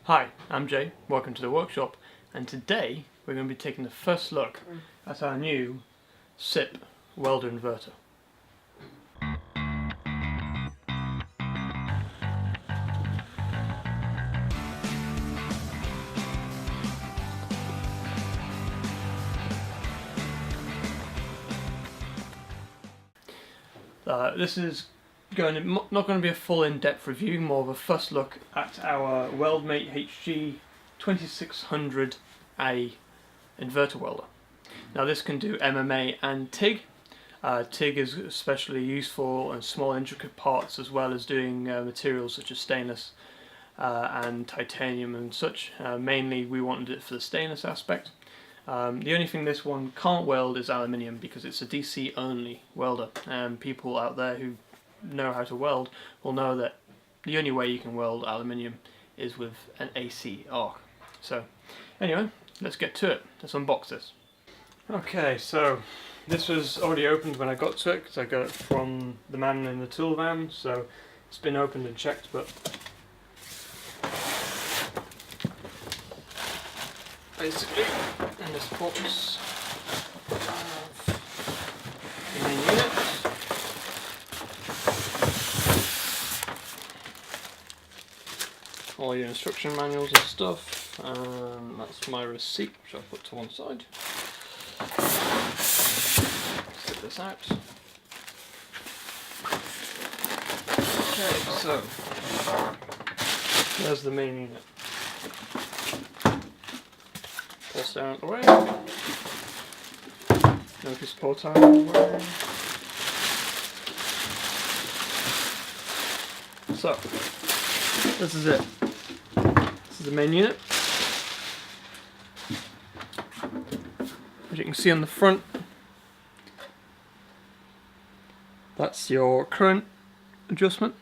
Hi, I'm Jay, welcome to the workshop, and today we're going to be taking the first look at our new SIP welder inverter. This is not going to be a full in-depth review, more of a first look at our Weldmate HS2600A inverter welder. Now this can do MMA and TIG. TIG is especially useful in small intricate parts, as well as doing materials such as stainless and titanium and such. Mainly we wanted it for the stainless aspect. The only thing this one can't weld is aluminium, because it's a DC only welder, and people out there who know how to weld will know that the only way you can weld aluminium is with an AC arc. So anyway, let's get to it. Let's unbox this. Okay, so this was already opened when I got to it, because I got it from the man in the tool van, so it's been opened and checked. But basically, in this box I have the main unit, all your instruction manuals and stuff, and that's my receipt, which I'll put to one side. Set this out. Okay, so there's the main unit. Pulse down out the way. Notice pull down out the way. So this is it. This is the main unit. As you can see on the front, that's your current adjustment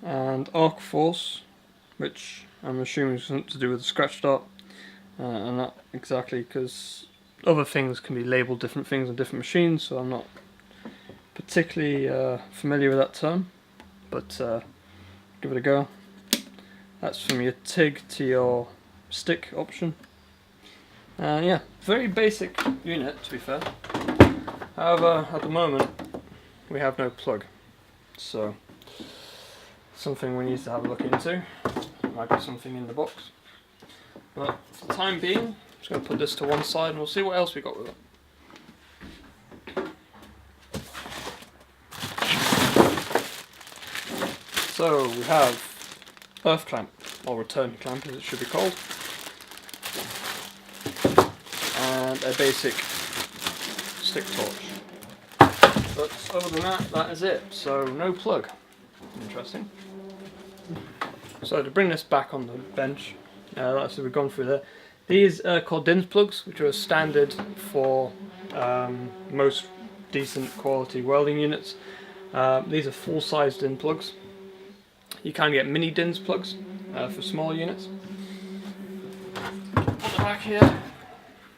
and arc force, which I'm assuming is something to do with the scratch start, and not exactly, because other things can be labelled different things on different machines, so I'm not particularly familiar with that term, but give it a go. That's from your TIG to your stick option. Yeah, very basic unit, to be fair. However, at the moment we have no plug, so something we need to have a look into. Might be something in the box, but for the time being, I'm just going to put this to one side and we'll see what else we got with it. So we have earth clamp, or return clamp as it should be called, and a basic stick torch. But other than that, that is it. So no plug. Interesting. So to bring this back on the bench, like we've gone through there. These are called DINS plugs, which are standard for most decent quality welding units. These are full-size DINS plugs. You can get mini DINS plugs for small units. On the back here,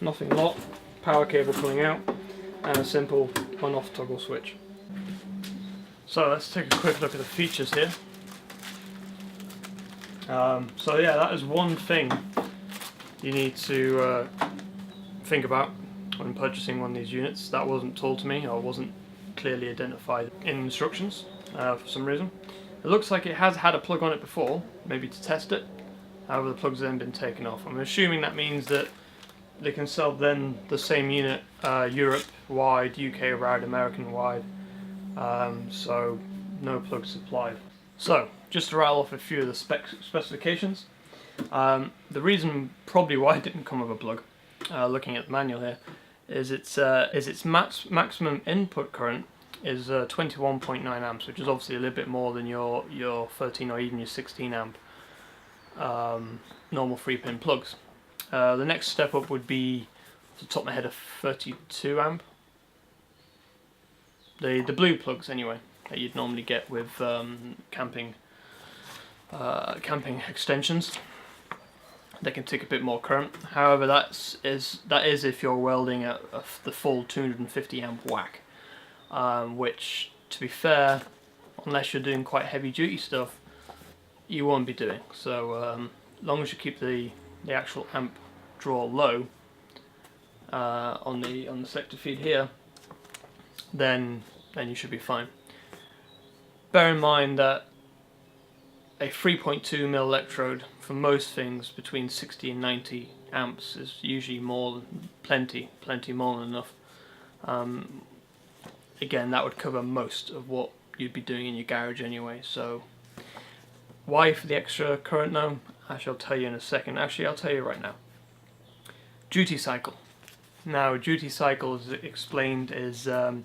nothing a lot. Power cable coming out, and a simple on-off toggle switch. So let's take a quick look at the features here. So yeah, that is one thing you need to think about when purchasing one of these units. That wasn't told to me, or wasn't clearly identified in instructions for some reason. It looks like it has had a plug on it before, maybe to test it. However, the plug's then been taken off. I'm assuming that means that they can sell then the same unit Europe-wide, UK-wide, American-wide, so no plug supplied. So, just to rattle off a few of the specifications. The reason probably why it didn't come with a plug, looking at the manual here, is its maximum input current is 21.9 amps, which is obviously a little bit more than your 13 or even your 16 amp normal 3-pin plugs. The next step up would be, off the top of my head, a 32 amp. The blue plugs anyway, that you'd normally get with camping extensions. They can take a bit more current. However, that is if you're welding at the full 250 amp whack, which, to be fair, unless you're doing quite heavy duty stuff, you won't be doing. So as long as you keep the actual amp draw low on the selector feed here, then you should be fine. Bear in mind that a 3.2mm electrode for most things between 60 and 90 amps is usually more than plenty more than enough. Again, that would cover most of what you'd be doing in your garage anyway. So why for the extra current now? I shall tell you in a second. Actually, I'll tell you right now. Duty cycle. Now, duty cycle, as explained, is an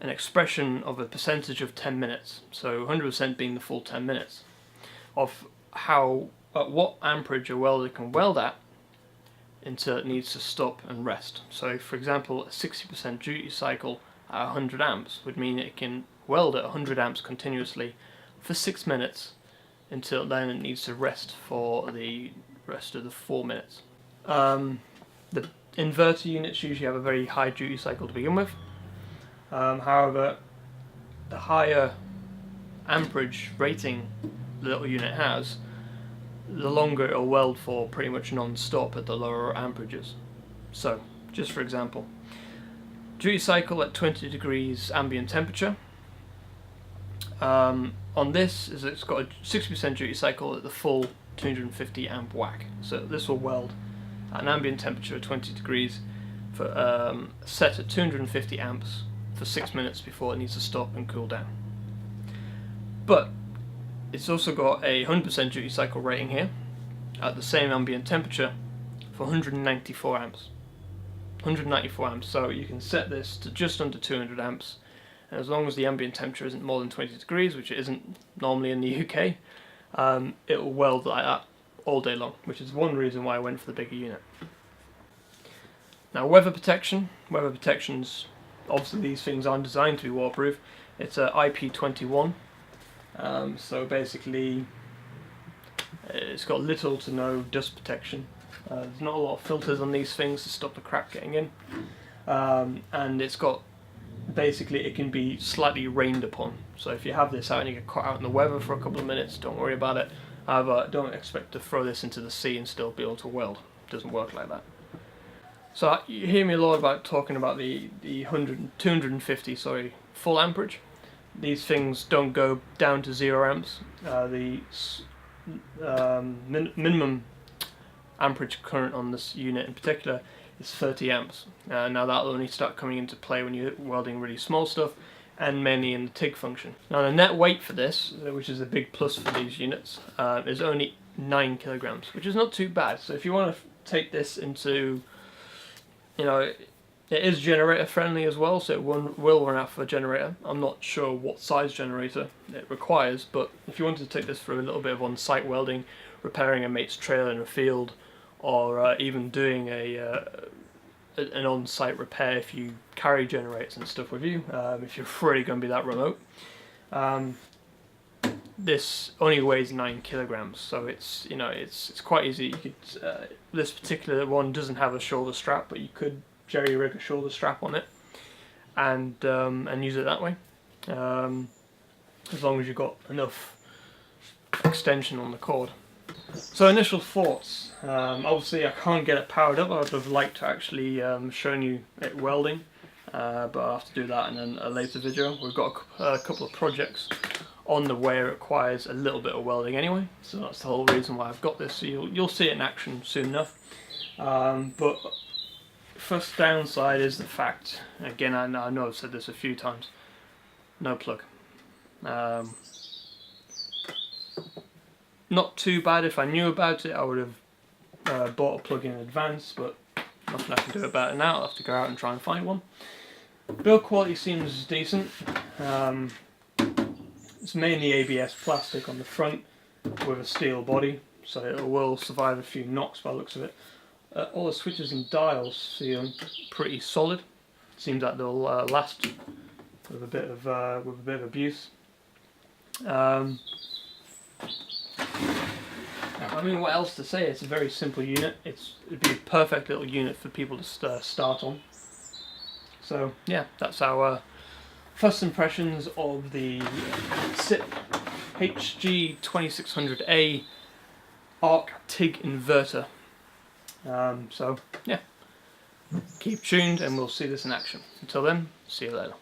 expression of a percentage of 10 minutes. So 100% being the full 10 minutes of what amperage a welder can weld at until it needs to stop and rest. So for example, a 60% duty cycle at 100 amps would mean it can weld at 100 amps continuously for 6 minutes until then it needs to rest for the rest of the 4 minutes. The inverter units usually have a very high duty cycle to begin with. However, the higher amperage rating the little unit has, the longer it'll weld for pretty much non-stop at the lower amperages. So, just for example, duty cycle at 20 degrees ambient temperature. On this, it's got a 60% duty cycle at the full 250 amp whack. So this will weld at an ambient temperature of 20 degrees for set at 250 amps for 6 minutes before it needs to stop and cool down. But it's also got a 100% duty cycle rating here at the same ambient temperature for 194 amps. 194 amps, so you can set this to just under 200 amps, and as long as the ambient temperature isn't more than 20 degrees, which it isn't normally in the UK, it will weld like that all day long, which is one reason why I went for the bigger unit. Now, weather protection's obviously, these things aren't designed to be waterproof. It's a IP21. So basically, it's got little to no dust protection. There's not a lot of filters on these things to stop the crap getting in, and it's got basically it can be slightly rained upon. So if you have this out and you get caught out in the weather for a couple of minutes, don't worry about it. However, don't expect to throw this into the sea and still be able to weld. It doesn't work like that. So you hear me a lot about talking about the 250 full amperage. These things don't go down to 0 amps. The minimum amperage current on this unit in particular is 30 amps. Now that'll only start coming into play when you're welding really small stuff, and mainly in the TIG function. Now the net weight for this, which is a big plus for these units, is only 9 kilograms, which is not too bad. So if you want to take this into, it is generator friendly as well, so it will run out for a generator. I'm not sure what size generator it requires, but if you wanted to take this for a little bit of on-site welding, repairing a mate's trailer in a field, or even doing an on-site repair if you carry generators and stuff with you, if you're really going to be that remote, this only weighs 9 kilograms, so it's it's quite easy. You could this particular one doesn't have a shoulder strap, but you could jerry rig a shoulder strap on it and use it that way, as long as you've got enough extension on the cord. So initial thoughts, obviously I can't get it powered up. I would have liked to actually shown you it welding, but I'll have to do that in a later video. We've got a couple of projects on the way. It requires a little bit of welding anyway, so that's the whole reason why I've got this. So you'll see it in action soon enough. But first downside is the fact, again, I know I've said this a few times, no plug. Not too bad. If I knew about it, I would have bought a plug in advance, but nothing I can do about it now. I'll have to go out and try and find one. Build quality seems decent. It's mainly ABS plastic on the front with a steel body, so it will survive a few knocks by the looks of it. All the switches and dials seem pretty solid. Seems like they'll last with a bit of abuse. I mean, what else to say? It's a very simple unit. It'd be a perfect little unit for people to start on. So yeah, that's our first impressions of the SIP HS2600A arc TIG inverter. So yeah, keep tuned and we'll see this in action. Until then, see you later.